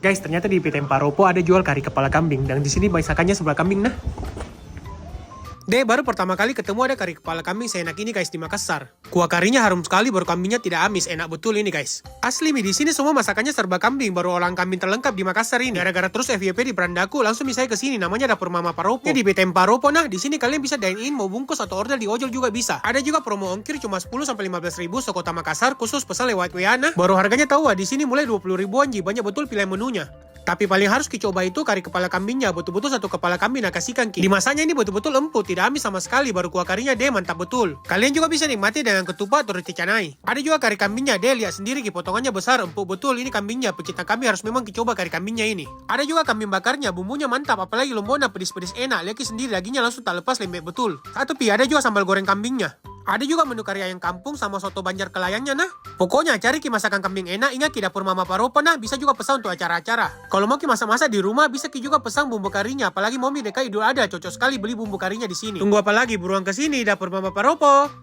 Guys, ternyata di PT Paropo ada jual kari kepala kambing dan di sini masakannya sebelah kambing nah. Baru pertama kali ketemu ada kari kepala kambing seenak ini guys di Makassar. Kuah karinya harum sekali, baru kambingnya tidak amis, enak betul ini guys. Asli di sini semua masakannya serba kambing, baru olahan kambing terlengkap di Makassar ini. Gara-gara terus FYP di Berandaku, langsung saya ke sini, namanya Dapur Mama Paropo. Di PT Paropo nah, di sini kalian bisa dine in, mau bungkus atau order di ojol juga bisa. Ada juga promo ongkir cuma 10 sampai 15 ribu sekota Makassar, khusus pesan lewat WA nah. Baru harganya tahu di sini mulai 20 ribuan ji, banyak betul pilihan menunya. Tapi paling harus dicoba itu kari kepala kambingnya, betul-betul satu kepala kambing kasihkan ki. Dimasaknya ini betul-betul empuk, tidak amis sama sekali, baru kuah karinya mantap betul. Kalian juga bisa nikmati dengan ketupat atau roti canai. Ada juga kari kambingnya, lihat sendiri ki, potongannya besar, empuk betul ini kambingnya. Pecinta kambing harus memang dicoba kari kambingnya ini. Ada juga kambing bakarnya, bumbunya mantap, apalagi lombona pedis-pedis enak. Lihat ki sendiri, dagingnya langsung tak lepas, lembek betul. Satu pi, ada juga sambal goreng kambingnya. Ada juga menu kari ayam kampung sama soto Banjar Kelayangnya nah. Pokoknya cari ki masakan kambing enak, ingat ki Dapur Mama Paropo nah, bisa juga pesan untuk acara-acara. Kalau mau ki masak-masak di rumah, bisa ki juga pesan bumbu karinya, apalagi mau dekat Idul Adha, cocok sekali beli bumbu karinya di sini. Tunggu apa lagi, buruan ke sini Dapur Mama Paropo.